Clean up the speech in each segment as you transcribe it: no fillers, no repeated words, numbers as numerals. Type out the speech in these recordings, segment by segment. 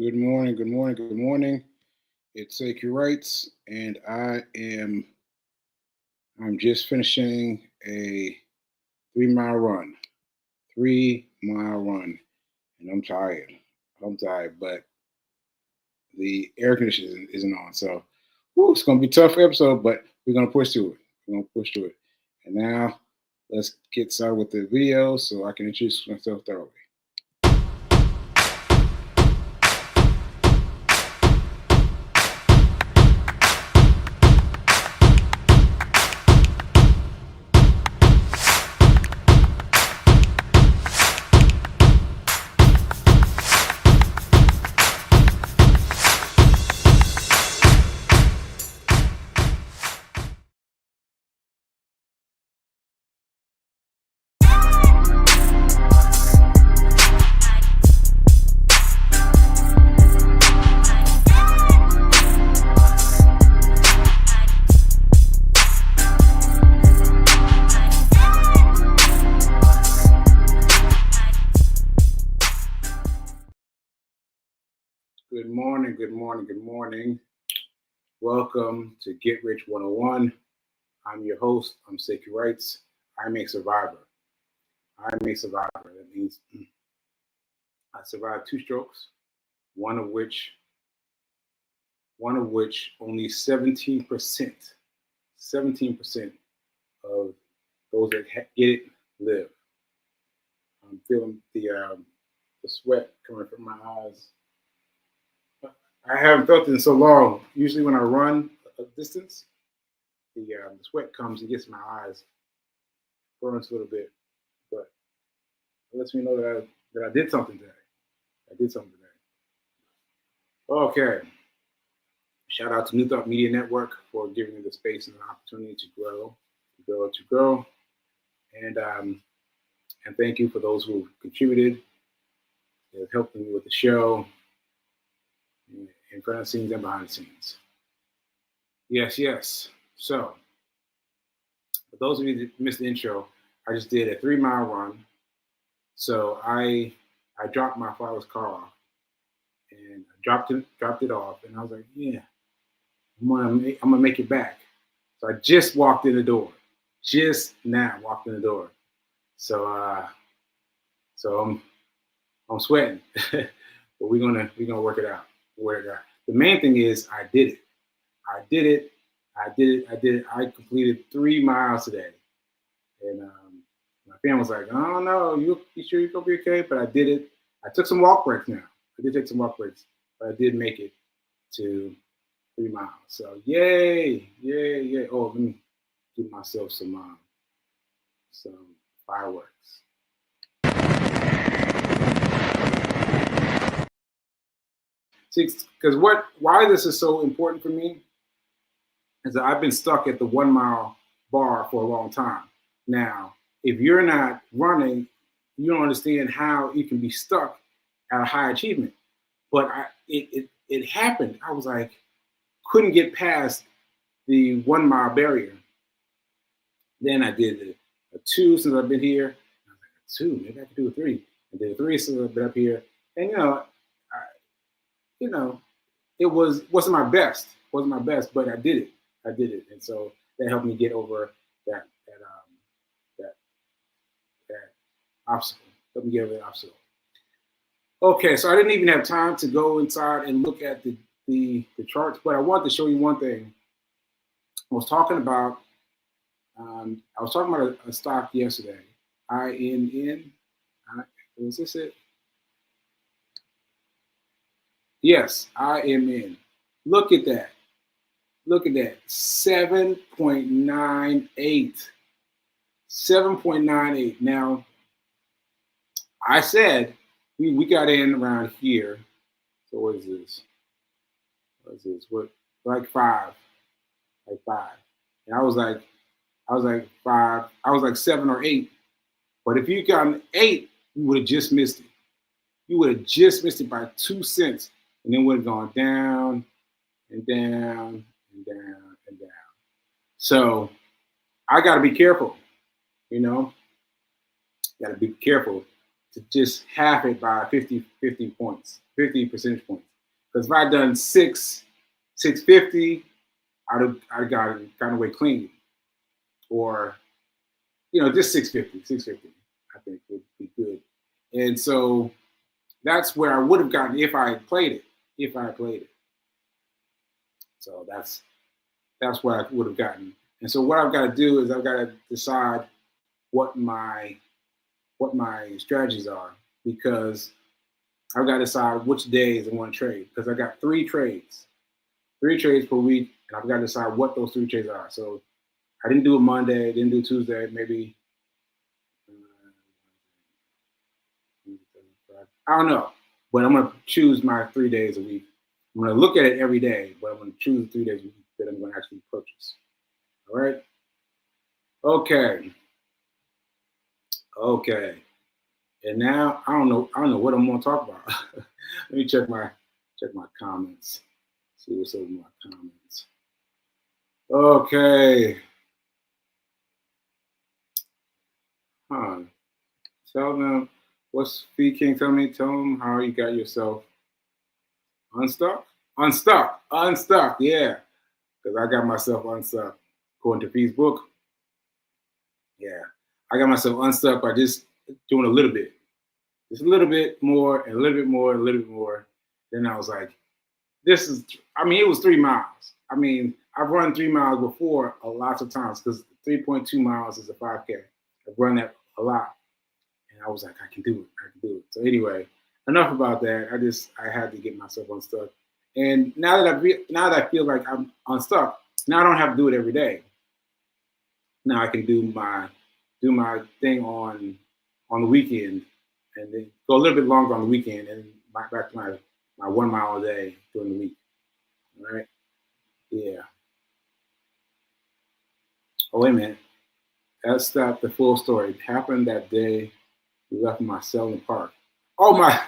Good morning, good morning, good morning. It's Sekouwrites, Writes, and I'm just finishing a 3 mile run. 3 mile run. And I'm tired. But the air conditioning isn't on. So it's gonna be a tough episode, but we're gonna push through it. And now let's get started with the video so I can introduce myself thoroughly. Good morning. Welcome to Get Rich 101. I'm your host. I'm Sekouwrites. I'm a survivor. That means I survived 2 strokes, one of which only 17% of those that get it live. I'm feeling the sweat coming from my eyes. I haven't felt it in so long. Usually when I run a distance, the sweat comes and gets my eyes, burns a little bit, but it lets me know that I did something today. Okay. Shout out to New Thought Media Network for giving me the space and the opportunity to grow. And thank you for those who contributed, that helped me with the show, in front of the scenes and behind the scenes. Yes. So, for those of you that missed the intro, I just did a 3-mile run. So I dropped my father's car off, and I dropped it off, and I was like, yeah, I'm gonna make it back. So I just walked in the door, just now walked in the door. So I'm sweating, but we're gonna work it out. The main thing is I did it. I completed 3 miles today, and my family was like, "Oh no, you sure you're gonna be okay?" But I did it. I took some walk breaks now. I did take some walk breaks, but I did make it to 3 miles. So yay! Oh, let me give myself some fireworks. See, because why this is so important for me is that I've been stuck at the 1 mile bar for a long time. Now, if you're not running, you don't understand how you can be stuck at a high achievement. But it happened. I was like, couldn't get past the 1 mile barrier. Then I did a 2 since I've been here. I was like, a 2, maybe I could do a 3. I did a 3 since I've been up here. And it wasn't my best, but I did it. And so that helped me get over that obstacle. Okay, so I didn't even have time to go inside and look at the charts, but I wanted to show you one thing. I was talking about a stock yesterday. INN. Was this it? Yes, IMN. Look at that. 7.98. 7.98. Now, I said we got in around here. So what is this? Like 5. And I was like 5. I was like 7 or 8. But if you got an 8, you would have just missed it. You would have just missed it by 2 cents, and then would have gone down and down and down and down. So I got to be careful, Got to be careful to just half it by 50 percentage points. Because if I'd done 650, I'd gotten away clean, or just 650, I think would be good. And so that's where I would have gotten if I had played it. So that's what I would have gotten. And so what I've got to do is I've got to decide what my strategies are, because I've got to decide which days I want to trade, because I got 3 trades per week, and I've got to decide what those 3 trades are. So I didn't do it Monday, didn't do Tuesday, maybe I don't know, but I'm going to choose my 3 days a week. I'm going to look at it every day, but I'm going to choose the 3 days a week that I'm going to actually purchase. All right. Okay. And now I don't know what I'm going to talk about. Let me check my comments. See what's over my comments. Okay. Tell them what's Fee King. Tell them how you got yourself unstuck. Yeah, because I got myself unstuck. According to Fee's book. Yeah, I got myself unstuck by just doing a little bit. Just a little bit more, and a little bit more, and a little bit more. Then I was like, it was 3 miles. I mean, I've run 3 miles before lots of times, because 3.2 miles is a 5K. I've run that a lot. And I was like, I can do it. So anyway, enough about that. I had to get myself unstuck. And now that I feel like I'm unstuck, now I don't have to do it every day. Now I can do my thing on the weekend, and then go a little bit longer on the weekend, and back to my 1 mile a day during the week. All right? Yeah. Oh, wait a minute. That's not the full story. It happened that day we left my cell in the park. Oh my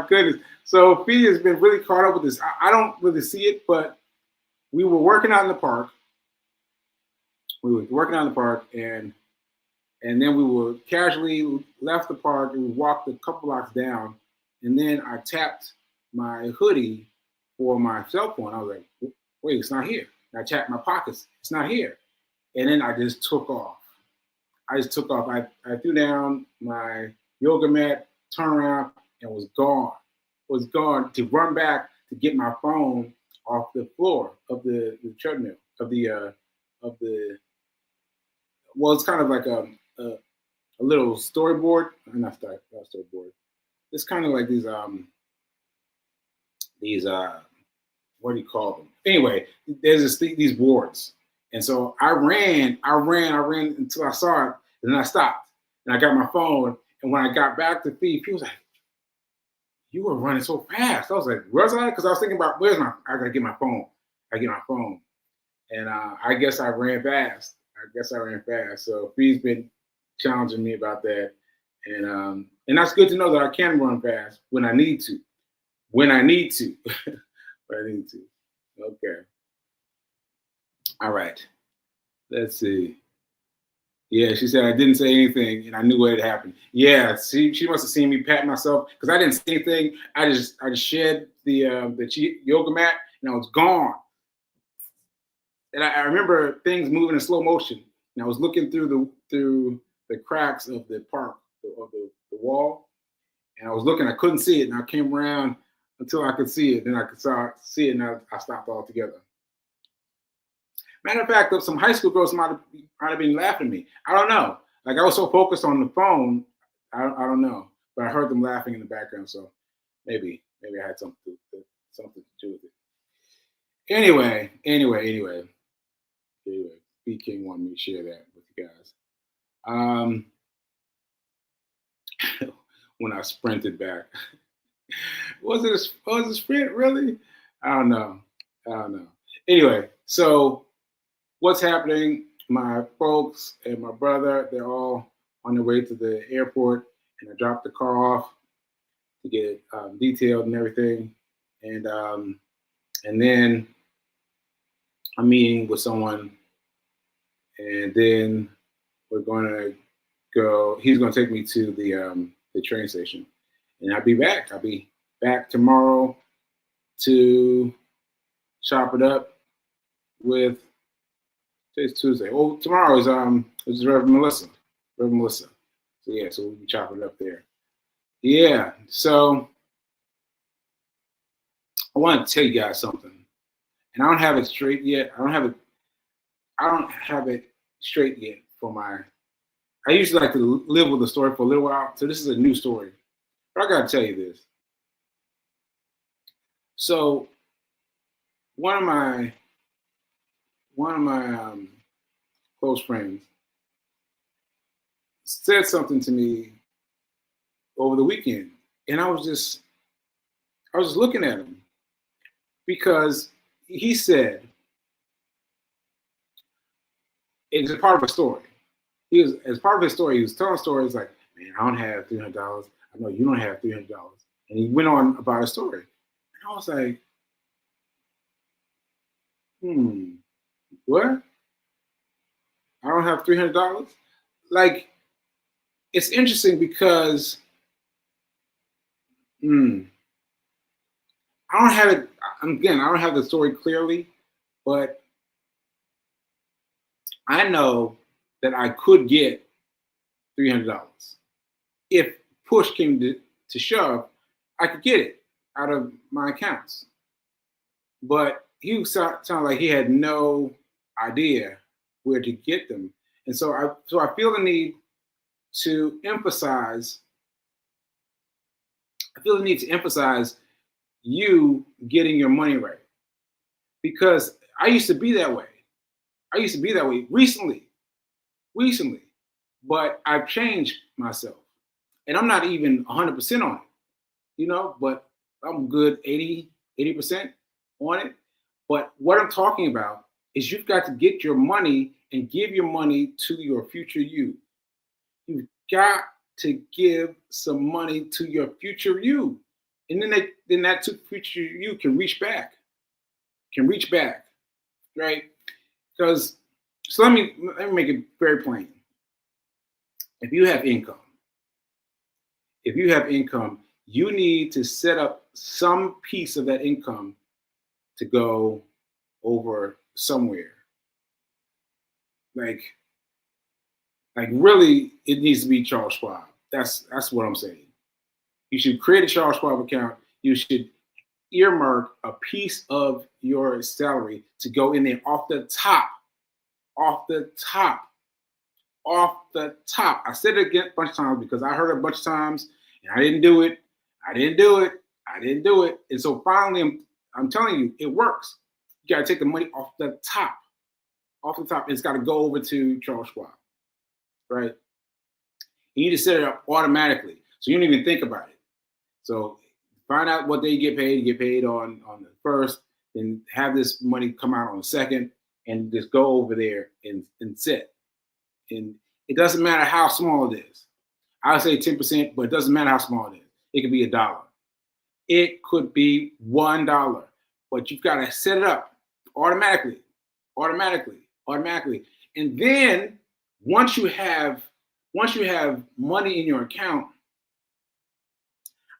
goodness. So Fee has been really caught up with this. I don't really see it, but we were working out in the park. And then we were casually left the park, and we walked a couple blocks down, and then I tapped my hoodie for my cell phone. I was like, wait, it's not here. And I tapped my pockets. It's not here. And then I just took off. I threw down my yoga mat, turned around, and was gone. To run back to get my phone off the floor of the treadmill, well, it's kind of like a little storyboard. Not storyboard. It's kind of like these what do you call them? Anyway, there's these boards. And so I ran until I saw it, and then I stopped. And I got my phone, and when I got back to Fee was like, you were running so fast. I was like, was I? Because I was thinking about, I gotta get my phone. And I guess I ran fast. So Fee's been challenging me about that. And that's good to know that I can run fast when I need to. Okay. All right. Let's see. Yeah, she said I didn't say anything, and I knew what had happened. Yeah, she must have seen me pat myself, because I didn't say anything. I just shed the yoga mat, and I was gone. And I remember things moving in slow motion, and I was looking through the cracks of the park, of the wall, and I was looking. I couldn't see it, and I came around until I could see it. Then I could see it, and I stopped altogether. Matter of fact, some high school girls might have been laughing at me. I don't know. Like, I was so focused on the phone, I don't know. But I heard them laughing in the background, so maybe I had something to do with it. Anyway, B King wanted me to share that with you guys. When I sprinted back, was it a sprint really? I don't know. Anyway, so what's happening? My folks and my brother, they're all on their way to the airport, and I dropped the car off to get detailed and everything. And then I'm meeting with someone, and then we're going to go. He's going to take me to the train station, and I'll be back. I'll be back tomorrow to chop it up with. Today's Tuesday. Well, tomorrow is Reverend Melissa. Reverend Melissa. So yeah, so we'll be chopping it up there. Yeah. So I want to tell you guys something, and I don't have it straight yet. I don't have it straight yet for my. I usually like to live with the story for a little while, so this is a new story. But I gotta tell you this. So one of my close friends said something to me over the weekend, and I was just looking at him because he said it's a part of a story. As part of his story, he was telling stories like, man, I don't have $300. I know you don't have $300. And he went on about his story. And I was like, what? I don't have $300? Like, it's interesting because I don't have it, again, I don't have the story clearly, but I know that I could get $300. If push came to shove, I could get it out of my accounts. But he sounded like he had no idea where to get them. And so I feel the need to emphasize you getting your money right. Because I used to be that way. Recently. But I've changed myself. And I'm not even 100% on it, but I'm good 80% on it. But what I'm talking about is you've got to get your money and give your money to your future you. You've got to give some money to your future you. And then that future you can reach back, right? Because, so let me make it very plain. If you have income, you need to set up some piece of that income to go over somewhere. Like really, it needs to be Charles Schwab. That's what I'm saying. You should create a Charles Schwab account. You should earmark a piece of your salary to go in there off the top. I said it again a bunch of times because I heard it a bunch of times and I didn't do it. And so finally, I'm telling you, it works. You got to take the money off the top. It's got to go over to Charles Schwab, right? You need to set it up automatically, so you don't even think about it. So find out what day you get paid. You get paid on the first, then have this money come out on the second, and just go over there and sit. And it doesn't matter how small it is. I would say 10%, but it doesn't matter how small it is. It could be $1. It could be $1, but you've got to set it up automatically. And then once you have money in your account,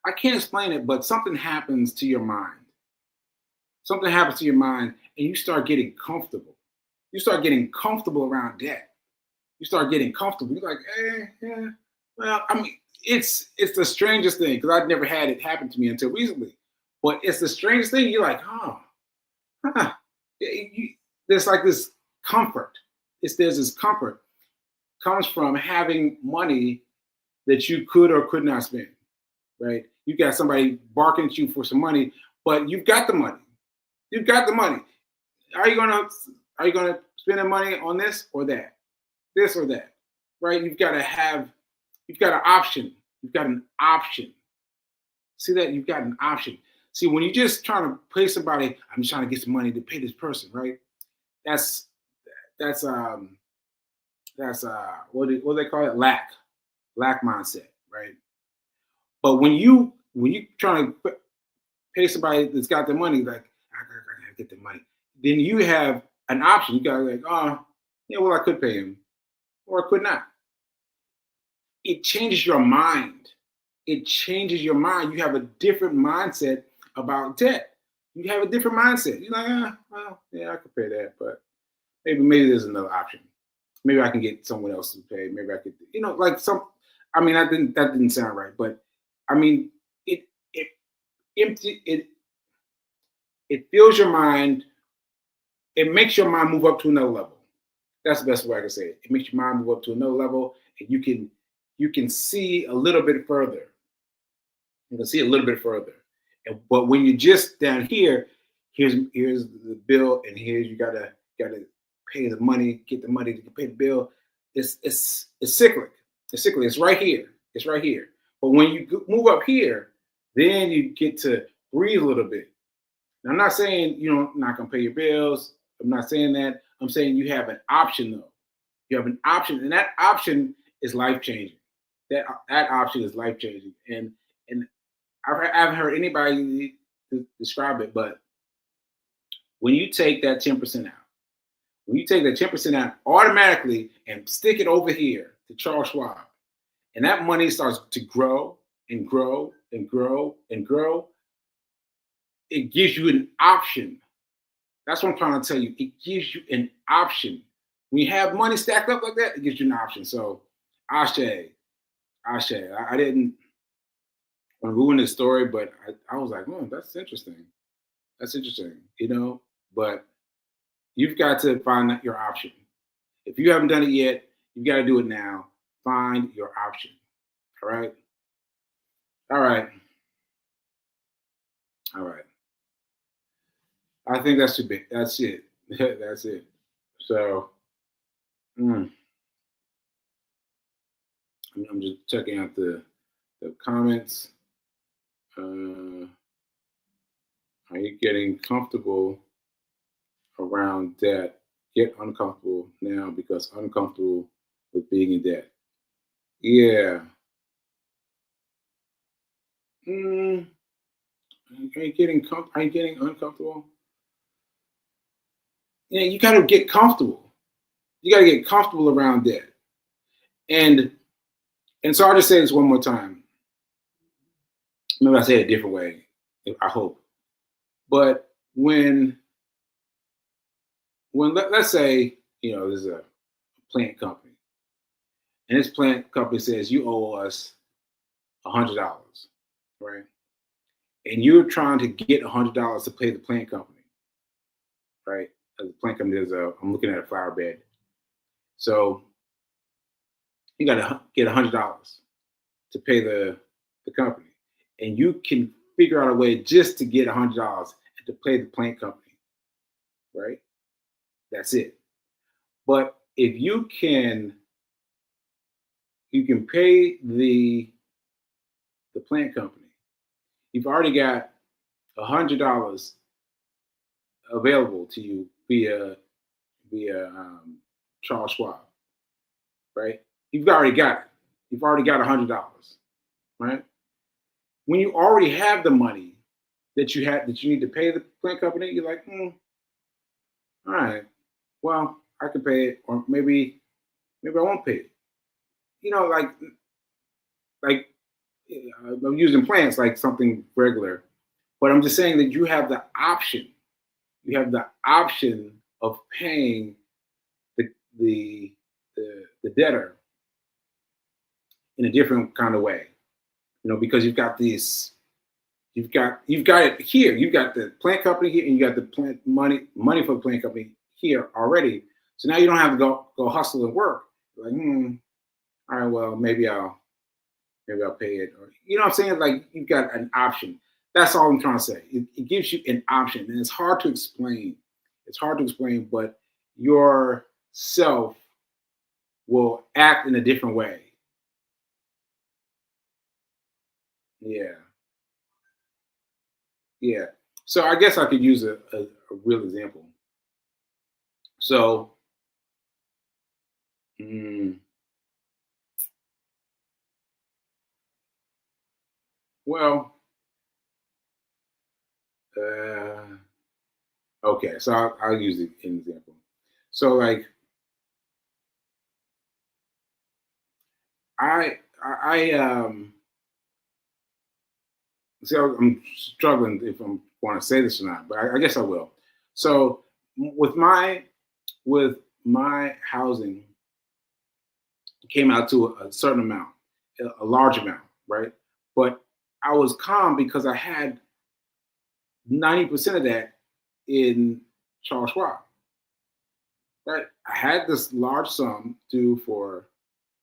I can't explain it, but something happens to your mind. And you start getting comfortable. You start getting comfortable around debt. You start getting comfortable. You're like, yeah. Well, I mean, it's the strangest thing because I've never had it happen to me until recently. But it's the strangest thing. You're like, there's like this comfort. There's this comfort comes from having money that you could or could not spend, right? You got somebody barking at you for some money, but you've got the money. Are you gonna spend the money on this or that, right? You've got an option. See that? You've got an option. See, when you're just trying to pay somebody, I'm just trying to get some money to pay this person, right? That's what do they call it? Lack mindset, right? But when you trying to pay somebody that's got the money, like I gotta get the money, then you have an option. You gotta I could pay him, or I could not. It changes your mind. it changes your mind. You have a different mindset about debt. You have a different mindset. You're like, well, yeah, I could pay that, but maybe there's another option. Maybe I can get someone else to pay. Maybe I could, like some. I mean, that didn't sound right, but I mean, it empty it fills your mind. It makes your mind move up to another level. That's the best way I can say it. It makes your mind move up to another level, and you can see a little bit further. You can see a little bit further. But when you're just down here, here's the bill, and here's you gotta pay the money, get the money to pay the bill. It's cyclic. It's cyclic. It's right here. It's right here. But when you move up here, then you get to breathe a little bit. Now, I'm not saying you're not gonna pay your bills. I'm not saying that. I'm saying you have an option though. You have an option, and that option is life changing. That option is life changing, and I haven't heard anybody describe it, but when you take that 10% out, when you take that 10% out automatically and stick it over here to Charles Schwab, and that money starts to grow and grow and grow and grow, it gives you an option. That's what I'm trying to tell you. It gives you an option. When you have money stacked up like that, it gives you an option. So, Ashe, I didn't want to ruin this story, but I was like, oh, that's interesting. That's interesting, but you've got to find your option. If you haven't done it yet, you've got to do it now. Find your option. All right. All right. All right. I think that's it. That's it. That's it. So I'm just checking out the comments. Are you getting comfortable around debt? Get uncomfortable now because uncomfortable with being in debt. Yeah. Are you getting uncomfortable? Yeah, you got to get comfortable. You got to get comfortable around debt. And so I'll just say this one more time. Maybe I say it a different way, I hope. But when let's say, there's a plant company, and this plant company says you owe us $100, right? And you're trying to get $100 to pay the plant company, right? The plant company I'm looking at a flower bed. So you got to get $100 to pay the company. And you can figure out a way just to get $100 to pay the plant company, right? That's it. But if you can pay the plant company, you've already got $100 available to you via Charles Schwab, right? You've already got it. You've already got $100, right? When you already have the money that you need to pay the plant company, you're like, all right, well, I can pay it, or maybe I won't pay it. Like I'm using plants like something regular, but I'm just saying that you have the option. You have the option of paying the debtor in a different kind of way, because you've got this. You've got it here. You've got the plant company here, and you got the plant money for the plant company here already. So now you don't have to go hustle and work. You're like, all right, well, maybe I'll pay it. Or, what I'm saying? Like, you've got an option. That's all I'm trying to say. It gives you an option, and it's hard to explain. It's hard to explain, but your self will act in a different way. Yeah. Yeah. So I guess I could use a real example. So, well, okay. So I'll use an example. So, like, I see, I'm struggling if I'm going to say this or not, but I guess I will. So with my housing, it came out to a certain amount, a large amount, right? But I was calm because I had 90% of that in Charles Schwab, right? I had this large sum due for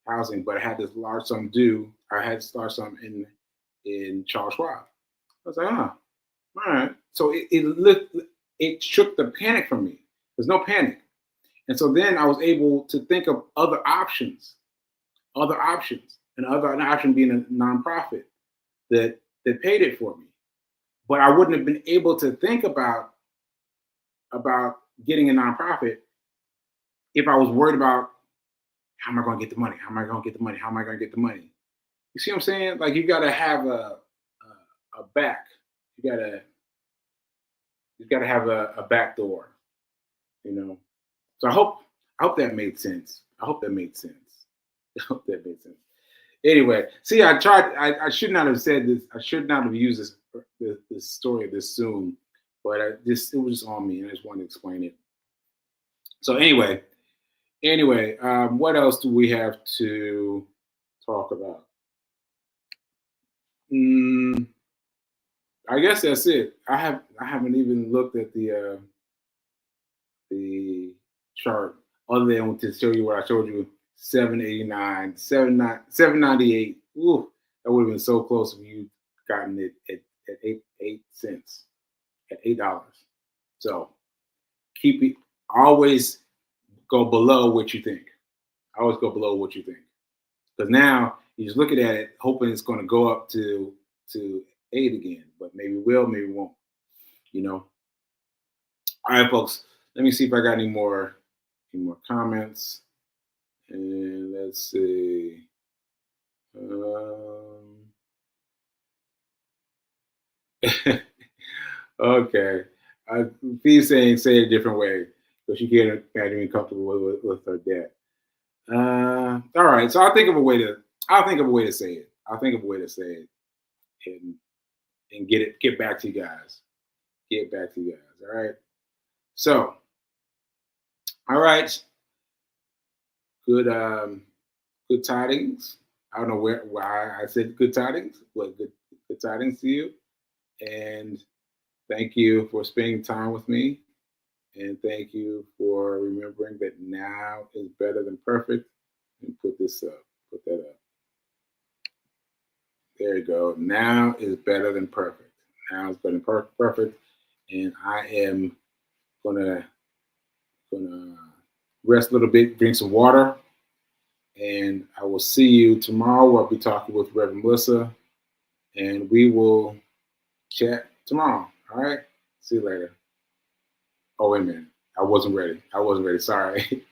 housing, but I had this large sum due. I had this large sum in Charles Schwab. I was like, all right. So it shook the panic from me. There's no panic, and so then I was able to think of other options, and an option being a nonprofit that paid it for me. But I wouldn't have been able to think about getting a nonprofit if I was worried about how am I going to get the money? How am I going to get the money? How am I going to get the money? You see what I'm saying? Like you got to have a back. You got to have a back door. You know. So I hope that made sense. I hope that made sense. I hope that made sense. Anyway, see, I tried. I should not have said this. I should not have used this story this soon, but it was just on me, and I just wanted to explain it. So anyway, what else do we have to talk about? I guess that's it. I haven't even looked at the chart other than to show you what I showed you. 789, 798. Ooh, that would have been so close if you gotten it at 8 cents, at $8. So keep it. Always go below what you think. Always go below what you think, because now you're just looking at it, hoping it's going to go up to 8 again, but maybe will, maybe won't. You know. All right, folks. Let me see if I got any more comments. And let's see. Okay. Please say it a different way, so she can't imagine me comfortable with her dad. All right. So I'll think of a way to say it. I'll think of a way to say it, and get back to you guys. Get back to you guys. All right. So, all right. Good tidings. I don't know why I said good tidings, but good tidings to you. And thank you for spending time with me. And thank you for remembering that now is better than perfect. And put this up. Put that up. There you go. Now is better than perfect. Now is better than perfect. And I am gonna rest a little bit, drink some water, and I will see you tomorrow. I'll be talking with Reverend Melissa, and we will chat tomorrow. All right. See you later. Oh, wait a minute. I wasn't ready. Sorry.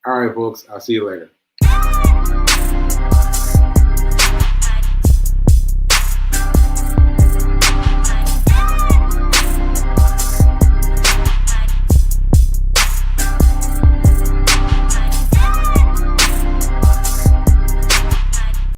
All right, folks. I'll see you later.